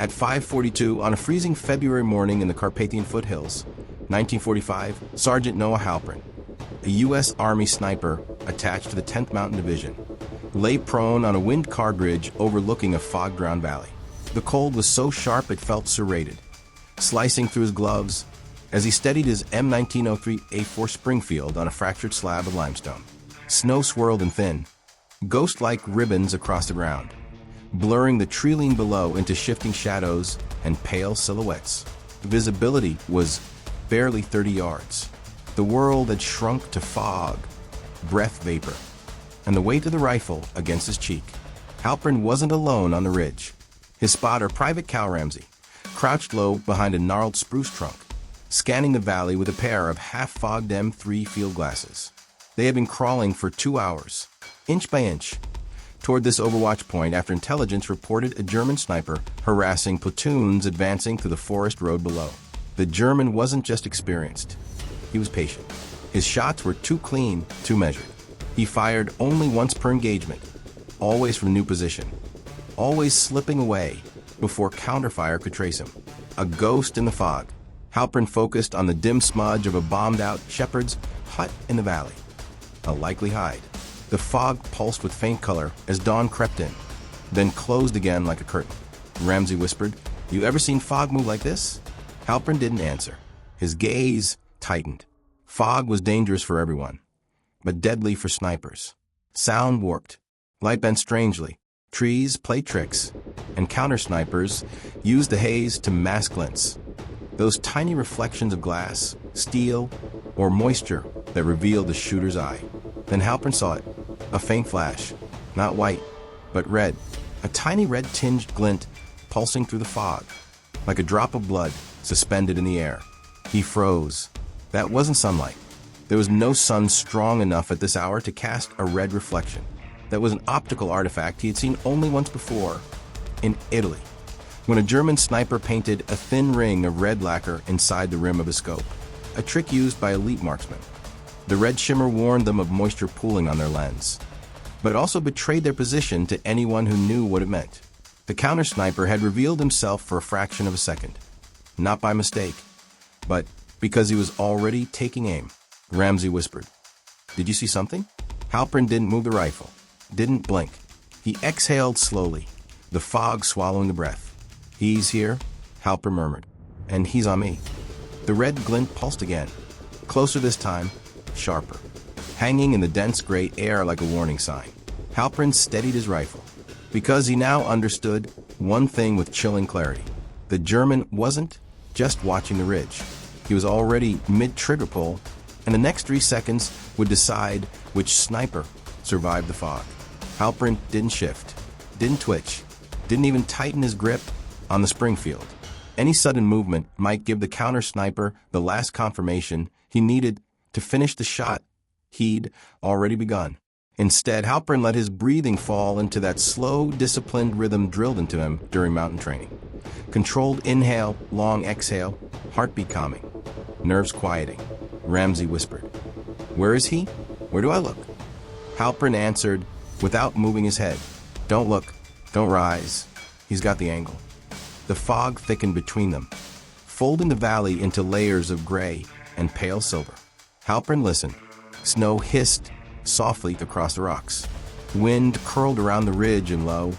At 5:42 on a freezing February morning in the Carpathian foothills, 1945, Sergeant Noah Halpern, a U.S. Army sniper attached to the 10th Mountain Division, lay prone on a wind-carved ridge overlooking a fog-drowned valley. The cold was so sharp it felt serrated, slicing through his gloves as he steadied his M1903A4 Springfield on a fractured slab of limestone. Snow swirled and thin, ghost-like ribbons across the ground, blurring the treeline below into shifting shadows and pale silhouettes. Visibility was barely 30 yards. The world had shrunk to fog, breath vapor, and the weight of the rifle against his cheek. Halpern wasn't alone on the ridge. His spotter, Private Cal Ramsey, crouched low behind a gnarled spruce trunk, scanning the valley with a pair of half-fogged M3 field glasses. They had been crawling for 2 hours, inch by inch, toward this overwatch point after intelligence reported a German sniper harassing platoons advancing through the forest road below. The German wasn't just experienced, he was patient. His shots were too clean, too measured. He fired only once per engagement, always from a new position, always slipping away before counterfire could trace him. A ghost in the fog, Halpern focused on the dim smudge of a bombed-out shepherd's hut in the valley, a likely hide. The fog pulsed with faint color as dawn crept in, then closed again like a curtain. Ramsey whispered, "You ever seen fog move like this?" Halpern didn't answer. His gaze tightened. Fog was dangerous for everyone, but deadly for snipers. Sound warped. Light bent strangely. Trees played tricks, and counter-snipers used the haze to mask glints. Those tiny reflections of glass, steel, or moisture that revealed the shooter's eye. Then Halpern saw it. A faint flash. Not white, but red. A tiny red-tinged glint pulsing through the fog, like a drop of blood suspended in the air. He froze. That wasn't sunlight. There was no sun strong enough at this hour to cast a red reflection. That was an optical artifact he had seen only once before, in Italy, when a German sniper painted a thin ring of red lacquer inside the rim of his scope, a trick used by elite marksmen. The red shimmer warned them of moisture pooling on their lens, but it also betrayed their position to anyone who knew what it meant. The counter-sniper had revealed himself for a fraction of a second, not by mistake, but because he was already taking aim. Ramsey whispered, "Did you see something?" Halpern didn't move the rifle, didn't blink. He exhaled slowly, the fog swallowing the breath. "He's here," Halpern murmured, "and he's on me." The red glint pulsed again, closer this time, sharper, hanging in the dense gray air like a warning sign. Halpern steadied his rifle, because he now understood one thing with chilling clarity. The German wasn't just watching the ridge. He was already mid-trigger pull, and the next 3 seconds would decide which sniper survived the fog. Halpern didn't shift, didn't twitch, didn't even tighten his grip on the Springfield. Any sudden movement might give the counter-sniper the last confirmation he needed to finish the shot he'd already begun. Instead, Halpern let his breathing fall into that slow, disciplined rhythm drilled into him during mountain training. Controlled inhale, long exhale, heartbeat calming, nerves quieting. Ramsey whispered, "Where is he? Where do I look?" Halpern answered without moving his head, "Don't look, don't rise. He's got the angle." The fog thickened between them, folding the valley into layers of gray and pale silver. Halpern listened. Snow hissed softly across the rocks. Wind curled around the ridge in low,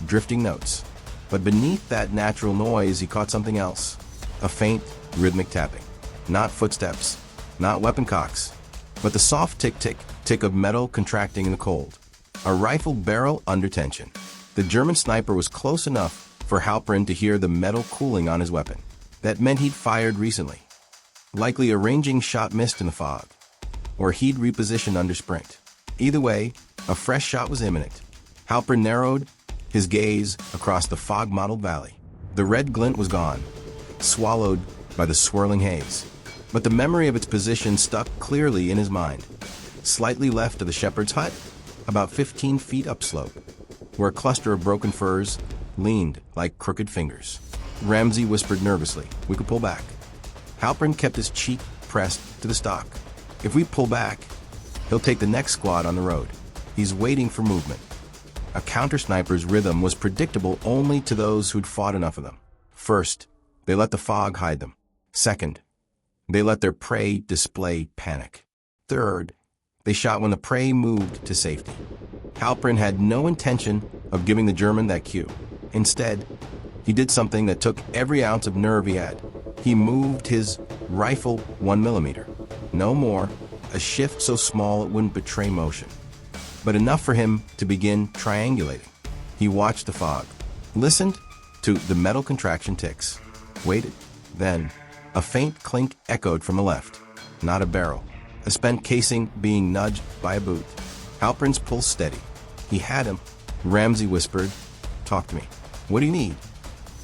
drifting notes. But beneath that natural noise, he caught something else. A faint, rhythmic tapping. Not footsteps, not weapon cocks, but the soft tick-tick, tick of metal contracting in the cold. A rifle barrel under tension. The German sniper was close enough for Halpern to hear the metal cooling on his weapon. That meant he'd fired recently. Likely a ranging shot missed in the fog, or he'd repositioned under sprint. Either way, a fresh shot was imminent. Halpern narrowed his gaze across the fog-mottled valley. The red glint was gone, swallowed by the swirling haze. But the memory of its position stuck clearly in his mind. Slightly left of the shepherd's hut, about 15 feet upslope, where a cluster of broken firs leaned like crooked fingers. Ramsey whispered nervously, "We could pull back." Halpern kept his cheek pressed to the stock. "If we pull back, he'll take the next squad on the road. He's waiting for movement." A counter-sniper's rhythm was predictable only to those who'd fought enough of them. First, they let the fog hide them. Second, they let their prey display panic. Third, they shot when the prey moved to safety. Halpern had no intention of giving the German that cue. Instead, he did something that took every ounce of nerve he had. He moved his rifle 1 millimeter. No more, a shift so small it wouldn't betray motion, but enough for him to begin triangulating. He watched the fog, listened to the metal contraction ticks, waited. Then, a faint clink echoed from the left. Not a barrel. A spent casing being nudged by a boot. Halpern's pulse steady. He had him. Ramsey whispered, "Talk to me. What do you need?"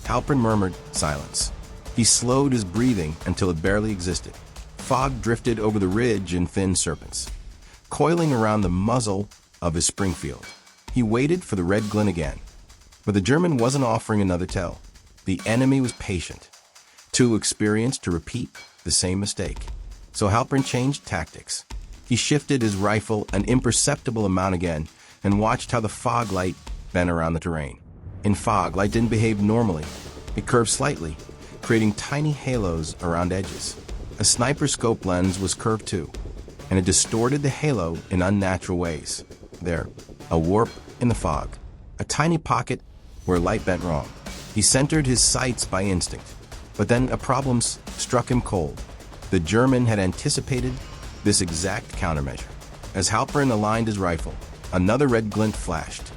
Halpern murmured silence. He slowed his breathing until it barely existed. Fog drifted over the ridge in thin serpents, coiling around the muzzle of his Springfield. He waited for the red glint again, but the German wasn't offering another tell. The enemy was patient, too experienced to repeat the same mistake. So Halpern changed tactics. He shifted his rifle an imperceptible amount again and watched how the fog light bent around the terrain. In fog, light didn't behave normally. It curved slightly, creating tiny halos around edges. A sniper scope lens was curved too, and it distorted the halo in unnatural ways. There, a warp in the fog, a tiny pocket where light bent wrong. He centered his sights by instinct, but then a problem struck him cold. The German had anticipated this exact countermeasure. As Halpern aligned his rifle, another red glint flashed,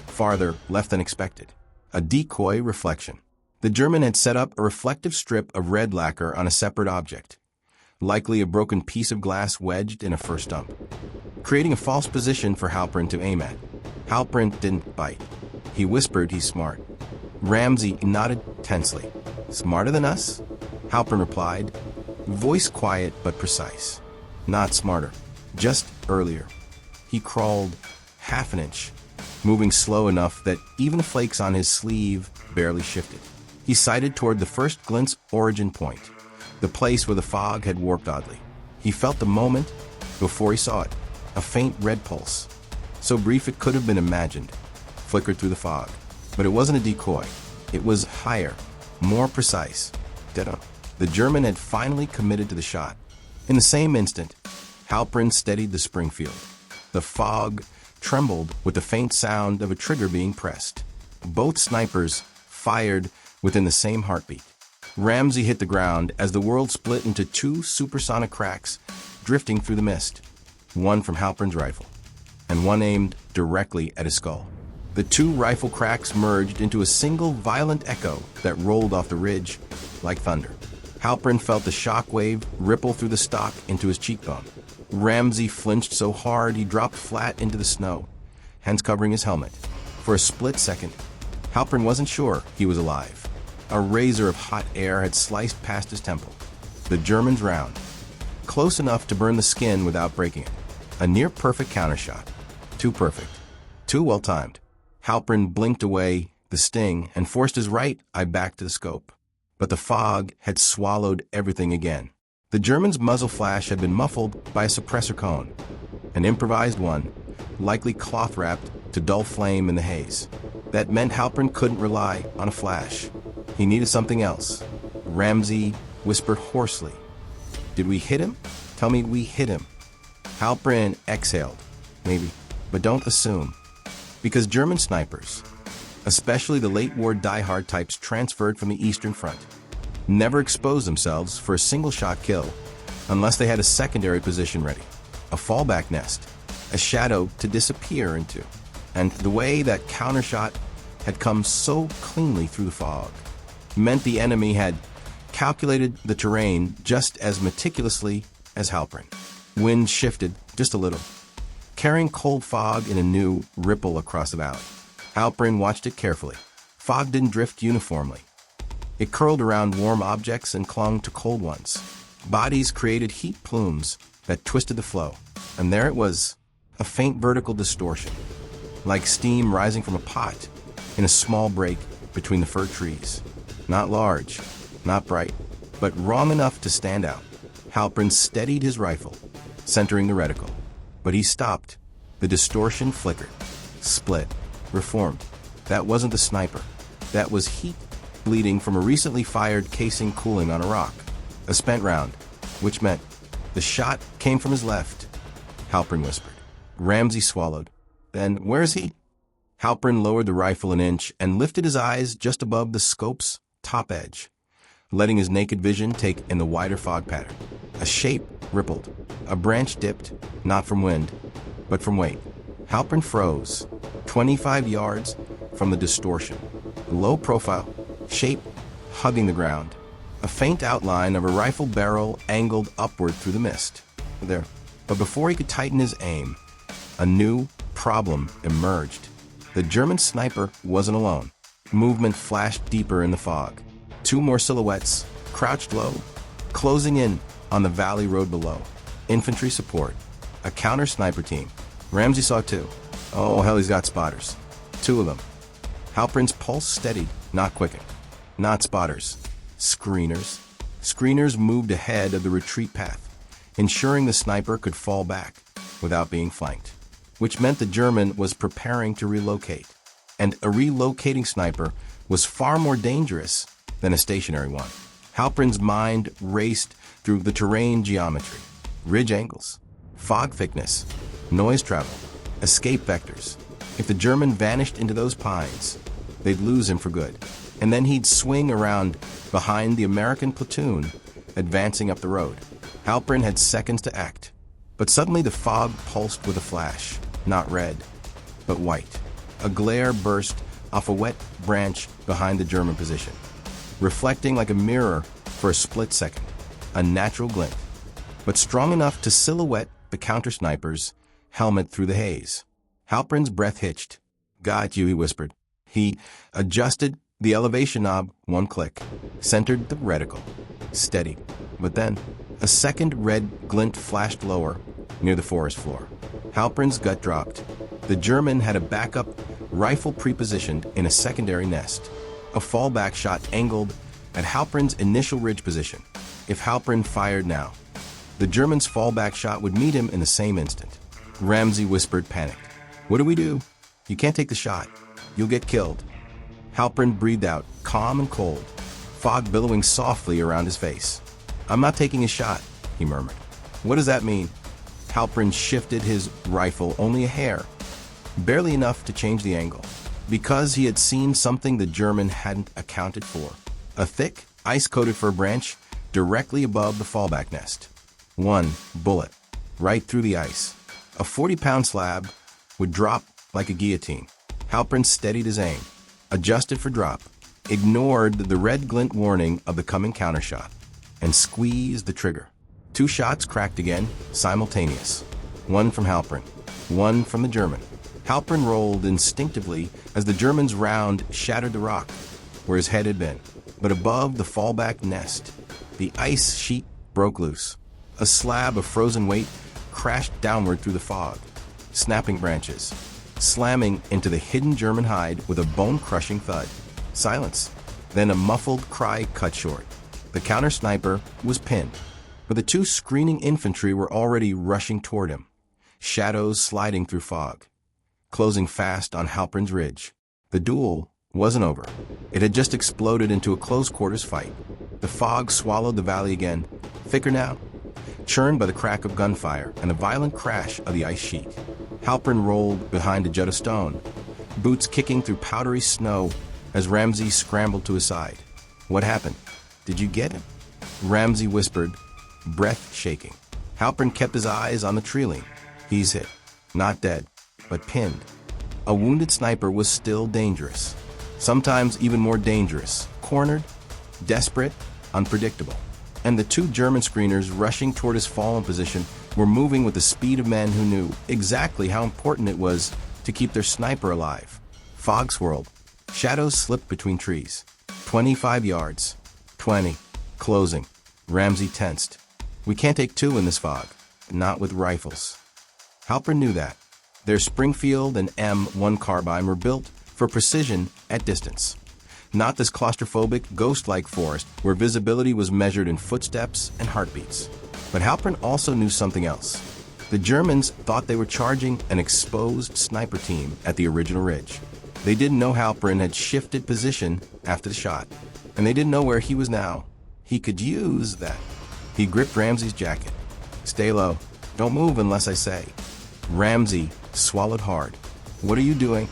farther left than expected. A decoy reflection. The German had set up a reflective strip of red lacquer on a separate object, likely a broken piece of glass wedged in a first stump, creating a false position for Halpern to aim at. Halpern didn't bite. He whispered he's smart. Ramsey nodded tensely. "Smarter than us?" Halpern replied, voice quiet but precise. "Not smarter, just earlier." He crawled half an inch, moving slow enough that even the flakes on his sleeve barely shifted. He sighted toward the first glint's origin point, the place where the fog had warped oddly. He felt the moment before he saw it, a faint red pulse, so brief it could have been imagined, flickered through the fog. But it wasn't a decoy. It was higher, more precise. Dead on. The German had finally committed to the shot. In the same instant, Halpern steadied the Springfield. The fog trembled with the faint sound of a trigger being pressed. Both snipers fired within the same heartbeat. Ramsey hit the ground as the world split into two supersonic cracks drifting through the mist, one from Halpern's rifle, and one aimed directly at his skull. The two rifle cracks merged into a single violent echo that rolled off the ridge like thunder. Halpern felt the shock wave ripple through the stock into his cheekbone. Ramsey flinched so hard he dropped flat into the snow, hands covering his helmet. For a split second, Halpern wasn't sure he was alive. A razor of hot air had sliced past his temple. The German's round, close enough to burn the skin without breaking it. A near-perfect countershot. Too perfect. Too well-timed. Halpern blinked away the sting and forced his right eye back to the scope. But the fog had swallowed everything again. The German's muzzle flash had been muffled by a suppressor cone, an improvised one, likely cloth-wrapped to dull flame in the haze. That meant Halpern couldn't rely on a flash. He needed something else. Ramsey whispered hoarsely, "Did we hit him? Tell me we hit him." Halpern exhaled. "Maybe, but don't assume." Because German snipers, especially the late-war die-hard types transferred from the Eastern Front, never exposed themselves for a single-shot kill unless they had a secondary position ready, a fallback nest, a shadow to disappear into. And the way that countershot had come so cleanly through the fog meant the enemy had calculated the terrain just as meticulously as Halpern. Wind shifted just a little, carrying cold fog in a new ripple across the valley. Halpern watched it carefully. Fog didn't drift uniformly. It curled around warm objects and clung to cold ones. Bodies created heat plumes that twisted the flow. And there it was, a faint vertical distortion, like steam rising from a pot in a small break between the fir trees. Not large, not bright, but wrong enough to stand out. Halpern steadied his rifle, centering the reticle. But he stopped. The distortion flickered, split, reformed. That wasn't the sniper. That was heat bleeding from a recently fired casing cooling on a rock. A spent round, which meant the shot came from his left. Halpern whispered. Ramsey swallowed. Then, where's he? Halpern lowered the rifle an inch and lifted his eyes just above the scope's top edge, letting his naked vision take in the wider fog pattern. A shape rippled. A branch dipped, not from wind, but from weight. Halpern froze, 25 yards from the distortion. Low profile, shape hugging the ground. A faint outline of a rifle barrel angled upward through the mist. There. But before he could tighten his aim, a new problem emerged. The German sniper wasn't alone. Movement flashed deeper in the fog. Two more silhouettes, crouched low, closing in on the valley road below. Infantry support. A counter-sniper team. Ramsey saw two. Oh, hell, he's got spotters. Two of them. Halpern's pulse steadied, not quickened. Not spotters. Screeners. Screeners moved ahead of the retreat path, ensuring the sniper could fall back without being flanked, which meant the German was preparing to relocate. And a relocating sniper was far more dangerous than a stationary one. Halpern's mind raced through the terrain geometry, ridge angles, fog thickness, noise travel, escape vectors. If the German vanished into those pines, they'd lose him for good. And then he'd swing around behind the American platoon, advancing up the road. Halpern had seconds to act. But suddenly the fog pulsed with a flash, not red, but white. A glare burst off a wet branch behind the German position, reflecting like a mirror for a split second. A natural glint, but strong enough to silhouette the counter-sniper's helmet through the haze. Halpern's breath hitched. Got you, he whispered. He adjusted the elevation knob one click, centered the reticle. Steady. But then, a second red glint flashed lower, near the forest floor. Halpern's gut dropped. The German had a backup rifle pre-positioned in a secondary nest. A fallback shot angled at Halpern's initial ridge position. If Halpern fired now, the German's fallback shot would meet him in the same instant. Ramsey whispered, panicked. What do we do? You can't take the shot. You'll get killed. Halpern breathed out, calm and cold, fog billowing softly around his face. I'm not taking a shot, he murmured. What does that mean? Halpern shifted his rifle only a hair, barely enough to change the angle, because he had seen something the German hadn't accounted for. A thick, ice-coated fir branch directly above the fallback nest. One bullet, right through the ice. A 40-pound slab would drop like a guillotine. Halpern steadied his aim, adjusted for drop, ignored the red glint warning of the coming countershot, and squeezed the trigger. Two shots cracked again, simultaneous. One from Halpern, one from the German. Halpern rolled instinctively as the German's round shattered the rock where his head had been. But above the fallback nest, the ice sheet broke loose. A slab of frozen weight crashed downward through the fog, snapping branches, slamming into the hidden German hide with a bone-crushing thud. Silence. Then a muffled cry cut short. The counter-sniper was pinned, but the two screening infantry were already rushing toward him, shadows sliding through fog, closing fast on Halpern's ridge. The duel wasn't over. It had just exploded into a close-quarters fight. The fog swallowed the valley again, thicker now, churned by the crack of gunfire and the violent crash of the ice sheet. Halpern rolled behind a jut of stone, boots kicking through powdery snow as Ramsey scrambled to his side. What happened? Did you get him? Ramsey whispered, breath shaking. Halpern kept his eyes on the treeling. He's hit. Not dead, but pinned. A wounded sniper was still dangerous. Sometimes even more dangerous. Cornered, desperate, unpredictable. And the two German screeners rushing toward his fallen position were moving with the speed of men who knew exactly how important it was to keep their sniper alive. Fog swirled. Shadows slipped between trees. 25 yards. 20. Closing. Ramsey tensed. We can't take two in this fog. Not with rifles. Halpern knew that. Their Springfield and M1 carbine were built for precision at distance. Not this claustrophobic, ghost-like forest where visibility was measured in footsteps and heartbeats. But Halpern also knew something else. The Germans thought they were charging an exposed sniper team at the original ridge. They didn't know Halpern had shifted position after the shot. and they didn't know where he was now. He could use that. He gripped Ramsey's jacket. "Stay low. Don't move unless I say." Ramsey swallowed hard. "What are you doing?"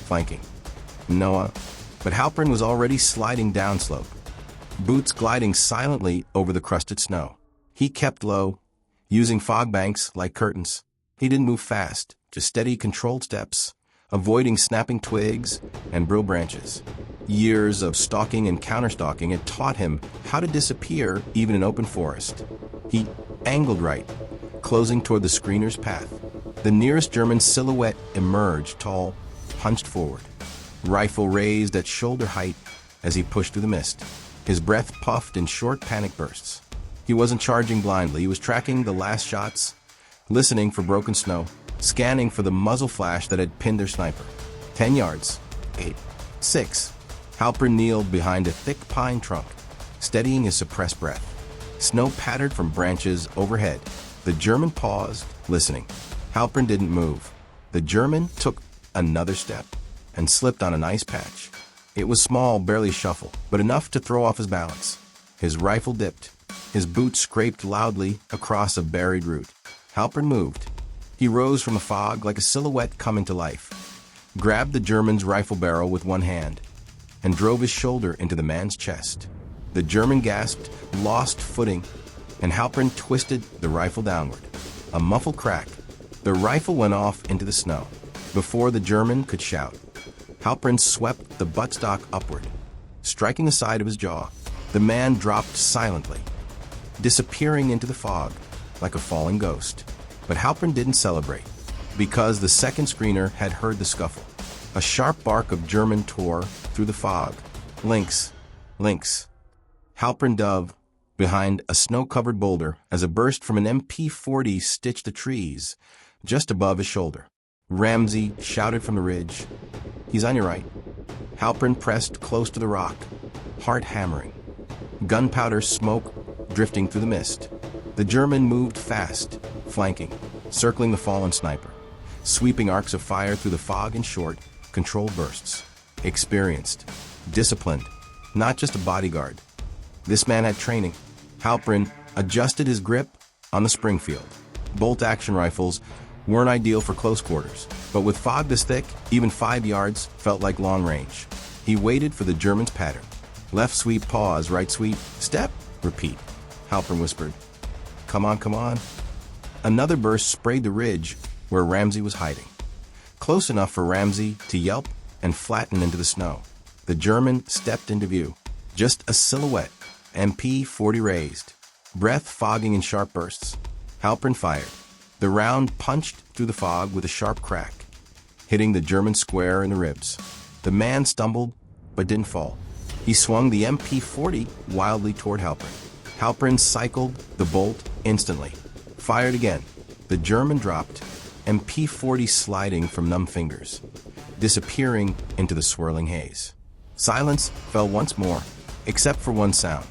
"Flanking." "Noah." But Halpern was already sliding downslope, boots gliding silently over the crusted snow. He kept low, using fog banks like curtains. He didn't move fast, just steady, controlled steps, avoiding snapping twigs and brittle branches. Years of stalking and counterstalking had taught him how to disappear even in open forest. He angled right, closing toward the screener's path. The nearest German silhouette emerged, tall, hunched forward, rifle raised at shoulder height as he pushed through the mist. His breath puffed in short panic bursts. He wasn't charging blindly. He was tracking the last shots, listening for broken snow, scanning for the muzzle flash that had pinned their sniper. 10 yards. 8. 6. Halpern kneeled behind a thick pine trunk, steadying his suppressed breath. Snow pattered from branches overhead. The German paused, listening. Halpern didn't move. The German took another step and slipped on an ice patch. It was small, barely shuffle, but enough to throw off his balance. His rifle dipped. His boot scraped loudly across a buried root. Halpern moved. He rose from the fog like a silhouette coming to life, grabbed the German's rifle barrel with one hand, and drove his shoulder into the man's chest. The German gasped, lost footing, and Halpern twisted the rifle downward. A muffled crack. The rifle went off into the snow. Before the German could shout, Halpern swept the buttstock upward, striking the side of his jaw. The man dropped silently, disappearing into the fog like a falling ghost. But Halpern didn't celebrate, because the second screener had heard the scuffle. A sharp bark of German tore through the fog. Lynx, lynx. Halpern dove behind a snow-covered boulder as a burst from an MP40 stitched the trees just above his shoulder. Ramsey shouted from the ridge, "He's on your right." Halpern pressed close to the rock, heart hammering. Gunpowder smoke drifting through the mist. The German moved fast, flanking, circling the fallen sniper, sweeping arcs of fire through the fog in short, controlled bursts. Experienced, disciplined, not just a bodyguard. This man had training. Halpern adjusted his grip on the Springfield. Bolt-action rifles weren't ideal for close quarters, but with fog this thick, even 5 yards felt like long range. He waited for the German's pattern. Left sweep, pause, right sweep, step, repeat. Halpern whispered, "Come on, come on." Another burst sprayed the ridge where Ramsey was hiding, close enough for Ramsey to yelp and flatten into the snow. The German stepped into view, just a silhouette, MP40 raised, breath fogging in sharp bursts. Halpern fired. The round punched through the fog with a sharp crack, hitting the German square in the ribs. The man stumbled, but didn't fall. He swung the MP40 wildly toward Halpern. Halpern cycled the bolt instantly, fired again. The German dropped, MP40 sliding from numb fingers, disappearing into the swirling haze. Silence fell once more, except for one sound,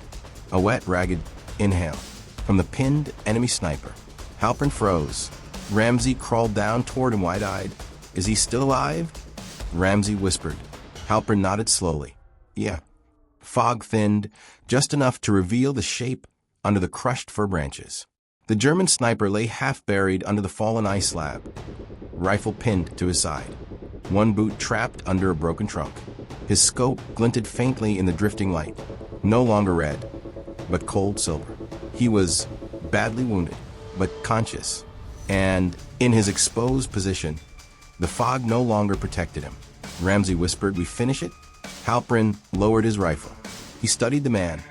a wet, ragged inhale from the pinned enemy sniper. Halpern froze. Ramsey crawled down toward him wide-eyed. "Is he still alive?" Ramsey whispered. Halpern nodded slowly. "Yeah." Fog thinned, just enough to reveal the shape under the crushed fir branches. The German sniper lay half-buried under the fallen ice slab, rifle pinned to his side, one boot trapped under a broken trunk. His scope glinted faintly in the drifting light, no longer red, but cold silver. He was badly wounded, but conscious, and in his exposed position, the fog no longer protected him. Ramsey whispered, "We finish it?" Halpern lowered his rifle. He studied the man,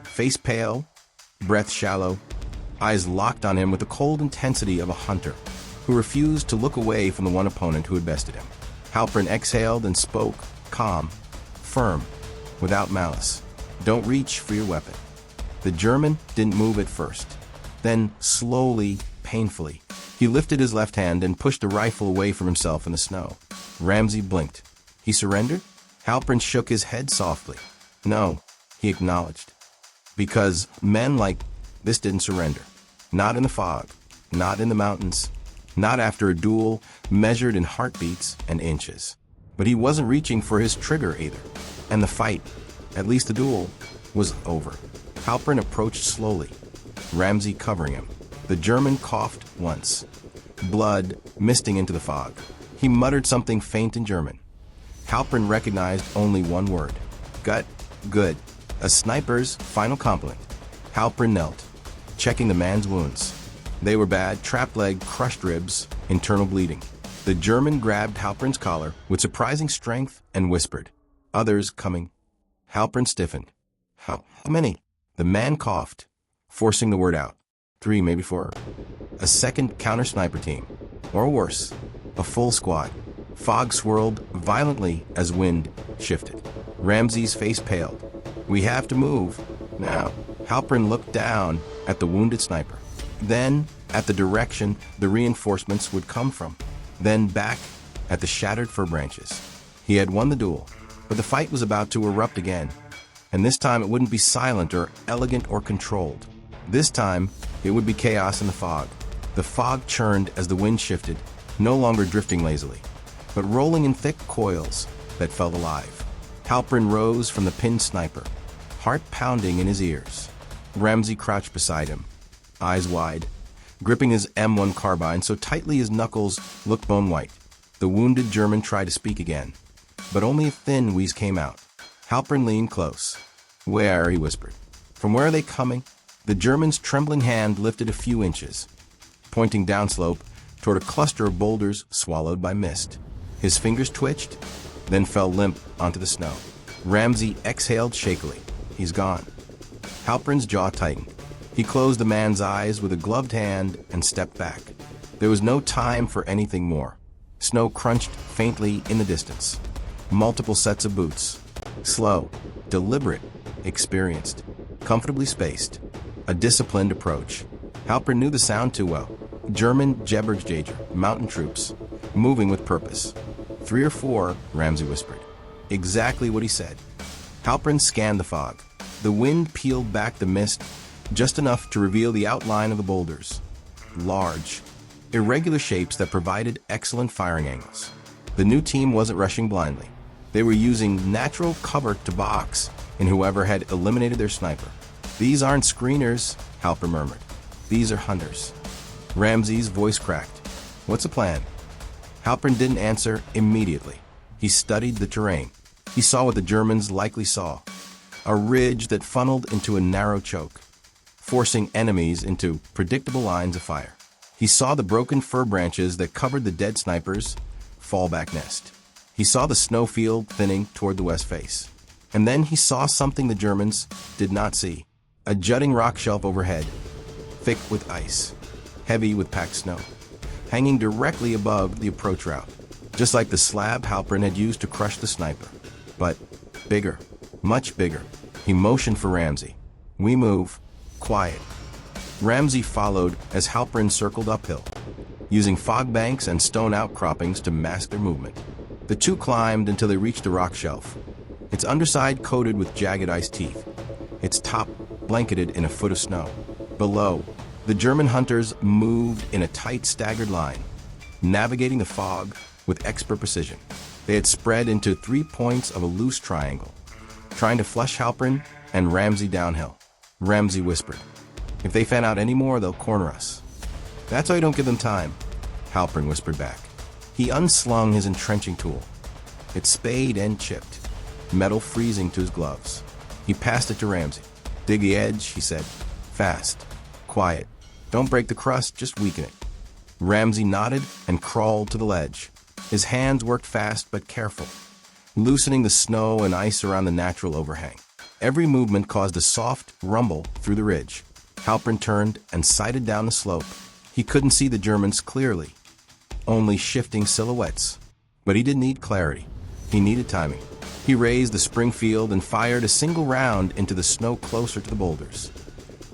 face pale, breath shallow, eyes locked on him with the cold intensity of a hunter who refused to look away from the one opponent who had bested him. Halpern exhaled and spoke, calm, firm, without malice. "Don't reach for your weapon." The German didn't move at first. Then, slowly, painfully, he lifted his left hand and pushed the rifle away from himself in the snow. Ramsey blinked. He surrendered? Halpern shook his head softly. "No," he acknowledged. Because men like this didn't surrender. Not in the fog, not in the mountains, not after a duel measured in heartbeats and inches. But he wasn't reaching for his trigger either. And the fight, At least the duel was over. Halpern approached slowly, Ramsey covering him. The German coughed once, blood misting into the fog. He muttered something faint in German. Halpern recognized only one word. Gut, good. A sniper's final compliment. Halpern knelt, checking the man's wounds. They were bad: trapped leg, crushed ribs, internal bleeding. The German grabbed Halpern's collar with surprising strength and whispered, "Others coming." Halpern stiffened. How many? The man coughed, forcing the word out. 3, maybe 4. A second counter-sniper team. Or worse, a full squad. Fog swirled violently as wind shifted. Ramsey's face paled. "We have to move now." Halpern looked down at the wounded sniper, then at the direction the reinforcements would come from, then back at the shattered fir branches. He had won the duel, but the fight was about to erupt again. And this time it wouldn't be silent or elegant or controlled. This time it would be chaos in the fog. The fog churned as the wind shifted, no longer drifting lazily, but rolling in thick coils that felt alive. Halpern rose from the pinned sniper, heart pounding in his ears. Ramsey crouched beside him, eyes wide, gripping his M1 carbine so tightly his knuckles looked bone white. The wounded German tried to speak again, but only a thin wheeze came out. Halpern leaned close. "Where?" he whispered. "From where are they coming?" The German's trembling hand lifted a few inches, pointing downslope toward a cluster of boulders swallowed by mist. His fingers twitched, then fell limp onto the snow. Ramsey exhaled shakily. "He's gone." Halpern's jaw tightened. He closed the man's eyes with a gloved hand and stepped back. There was no time for anything more. Snow crunched faintly in the distance. Multiple sets of boots. Slow, deliberate, experienced, comfortably spaced. A disciplined approach. Halpern knew the sound too well. German Jeberjager, mountain troops, moving with purpose. 3 or 4, Ramsey whispered. Exactly what he said. Halpern scanned the fog. The wind peeled back the mist just enough to reveal the outline of the boulders. Large, irregular shapes that provided excellent firing angles. The new team wasn't rushing blindly. They were using natural cover to box in whoever had eliminated their sniper. "These aren't screeners," Halpern murmured. "These are hunters." Ramsey's voice cracked. "What's the plan?" Halpern didn't answer immediately. He studied the terrain. He saw what the Germans likely saw. A ridge that funneled into a narrow choke, forcing enemies into predictable lines of fire. He saw the broken fir branches that covered the dead sniper's fallback nest. He saw the snowfield thinning toward the west face. And then he saw something the Germans did not see. A jutting rock shelf overhead, thick with ice, heavy with packed snow, hanging directly above the approach route, just like the slab Halpern had used to crush the sniper. But bigger, much bigger. He motioned for Ramsey. "We move. Quiet." Ramsey followed as Halpern circled uphill, using fog banks and stone outcroppings to mask their movement. The two climbed until they reached a rock shelf, its underside coated with jagged ice teeth, its top blanketed in a foot of snow. Below, the German hunters moved in a tight, staggered line, navigating the fog with expert precision. They had spread into 3 points of a loose triangle, trying to flush Halpern and Ramsey downhill. Ramsey whispered, "If they fan out any more, they'll corner us." "That's why you don't give them time," Halpern whispered back. He unslung his entrenching tool. It spayed and chipped, metal freezing to his gloves. He passed it to Ramsey. "Dig the edge," he said. "Fast. Quiet. Don't break the crust, just weaken it." Ramsey nodded and crawled to the ledge. His hands worked fast but careful, loosening the snow and ice around the natural overhang. Every movement caused a soft rumble through the ridge. Halpern turned and sighted down the slope. He couldn't see the Germans clearly, only shifting silhouettes. But he didn't need clarity. He needed timing. He raised the Springfield and fired a single round into the snow closer to the boulders,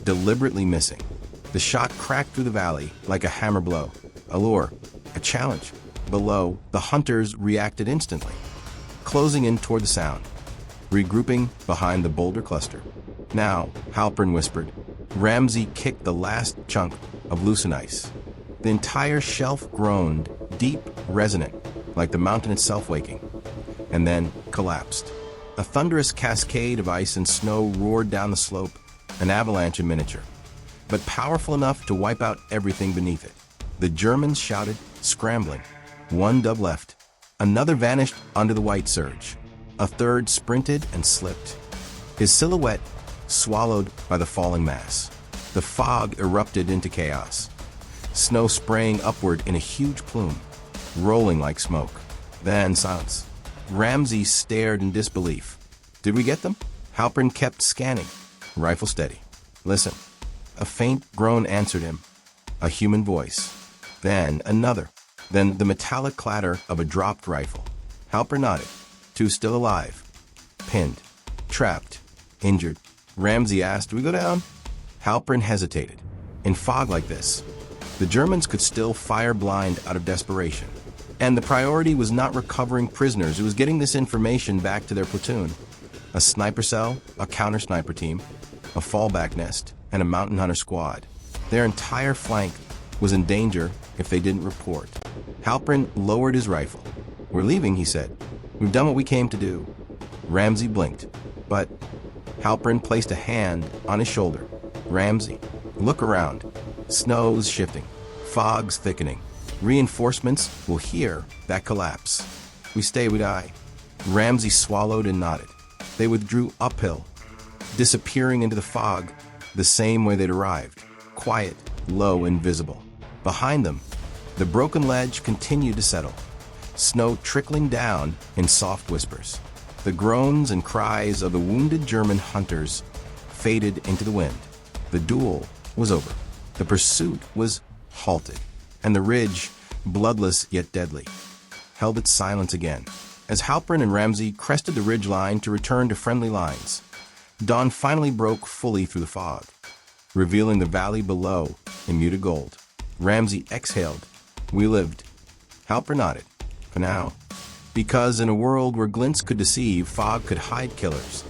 deliberately missing. The shot cracked through the valley like a hammer blow. A lure, a challenge. Below, the hunters reacted instantly, closing in toward the sound, regrouping behind the boulder cluster. "Now," Halpern whispered. Ramsey kicked the last chunk of loosened ice. The entire shelf groaned, deep, resonant, like the mountain itself waking, and then collapsed. A thunderous cascade of ice and snow roared down the slope, an avalanche in miniature, but powerful enough to wipe out everything beneath it. The Germans shouted, scrambling. One dove left. Another vanished under the white surge. A third sprinted and slipped, his silhouette swallowed by the falling mass. The fog erupted into chaos, snow spraying upward in a huge plume, rolling like smoke. Then silence. Ramsey stared in disbelief. Did we get them? Halpern kept scanning, rifle steady. Listen. A faint groan answered him. A human voice. Then another. Then the metallic clatter of a dropped rifle. Halpern nodded. Two still alive. Pinned. Trapped. Injured. Ramsey asked, "Do we go down?" Halpern hesitated. In fog like this, the Germans could still fire blind out of desperation. And the priority was not recovering prisoners, it was getting this information back to their platoon. A sniper cell, a counter-sniper team, a fallback nest, and a mountain hunter squad. Their entire flank was in danger if they didn't report. Halpern lowered his rifle. "We're leaving," he said. "We've done what we came to do." Ramsey blinked, but Halpern placed a hand on his shoulder. "Ramsey, look around. Snow's shifting. Fog's thickening. Reinforcements will hear that collapse. We stay, we die." Ramsey swallowed and nodded. They withdrew uphill, disappearing into the fog the same way they'd arrived, quiet, low, invisible. Behind them, the broken ledge continued to settle, snow trickling down in soft whispers. The groans and cries of the wounded German hunters faded into the wind. The duel was over. The pursuit was halted, and the ridge, bloodless yet deadly, held its silence again. As Halpern and Ramsey crested the ridge line to return to friendly lines, dawn finally broke fully through the fog, revealing the valley below in muted gold. Ramsey exhaled. "We lived." Halpern nodded. "For now." Because in a world where glints could deceive, fog could hide killers,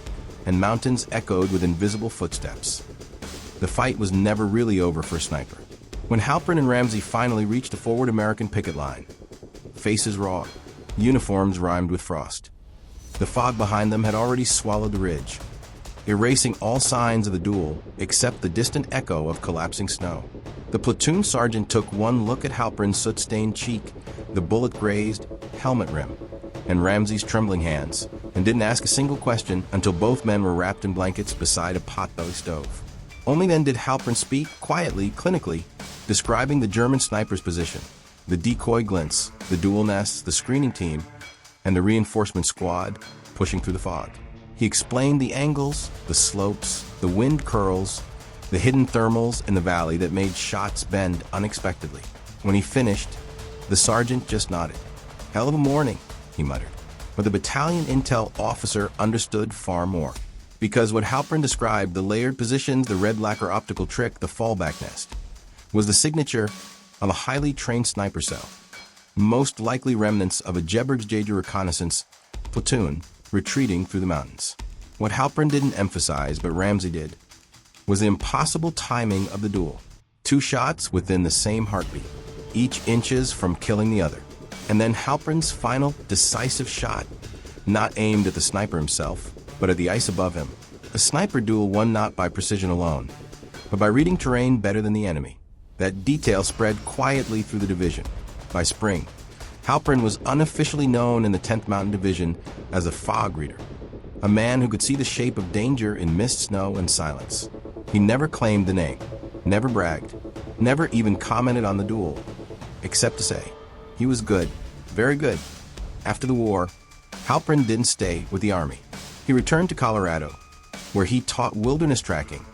and mountains echoed with invisible footsteps. The fight was never really over for a sniper. When Halpern and Ramsey finally reached the forward American picket line, faces raw, uniforms rimed with frost, the fog behind them had already swallowed the ridge, erasing all signs of the duel except the distant echo of collapsing snow. The platoon sergeant took one look at Halpern's soot-stained cheek, the bullet-grazed helmet rim, and Ramsey's trembling hands, and didn't ask a single question until both men were wrapped in blankets beside a potbelly stove. Only then did Halpern speak, quietly, clinically, describing the German sniper's position, the decoy glints, the duel nests, the screening team, and the reinforcement squad pushing through the fog. He explained the angles, the slopes, the wind curls, the hidden thermals in the valley that made shots bend unexpectedly. When he finished, the sergeant just nodded. "Hell of a morning," he muttered. But the battalion intel officer understood far more. Because what Halpern described, the layered positions, the red lacquer optical trick, the fallback nest, was the signature of a highly trained sniper cell, most likely remnants of a Jebergsjäger reconnaissance platoon retreating through the mountains. What Halpern didn't emphasize, but Ramsey did, was the impossible timing of the duel. 2 shots within the same heartbeat, each inches from killing the other. And then Halpern's final decisive shot, not aimed at the sniper himself, but at the ice above him. A sniper duel won not by precision alone, but by reading terrain better than the enemy. That detail spread quietly through the division. By spring, Halpern was unofficially known in the 10th Mountain Division as a fog reader, a man who could see the shape of danger in mist, snow, and silence. He never claimed the name, never bragged, never even commented on the duel, except to say, he was good, very good. After the war, Halpern didn't stay with the Army. He returned to Colorado, where he taught wilderness tracking,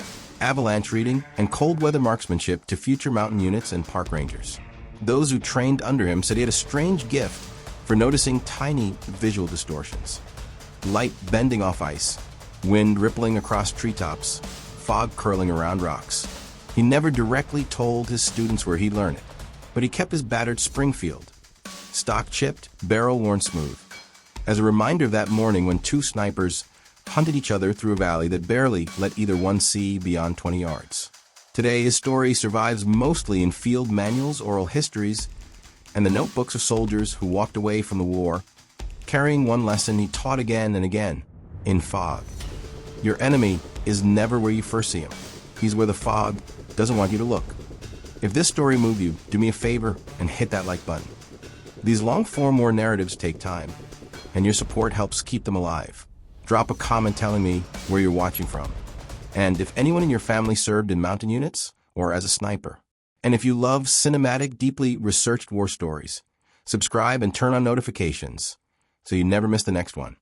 avalanche reading, and cold weather marksmanship to future mountain units and park rangers. Those who trained under him said he had a strange gift for noticing tiny visual distortions. Light bending off ice, wind rippling across treetops, fog curling around rocks. He never directly told his students where he'd learned it, but he kept his battered Springfield, stock chipped, barrel worn smooth, as a reminder of that morning when 2 snipers hunted each other through a valley that barely let either one see beyond 20 yards. Today, his story survives mostly in field manuals, oral histories, and the notebooks of soldiers who walked away from the war, carrying one lesson he taught again and again. in fog. Your enemy is never where you first see him. He's where the fog doesn't want you to look. If this story moved you, do me a favor and hit that like button. These long-form war narratives take time, and your support helps keep them alive. Drop a comment telling me where you're watching from, and if anyone in your family served in mountain units or as a sniper. And if you love cinematic, deeply researched war stories, subscribe and turn on notifications so you never miss the next one.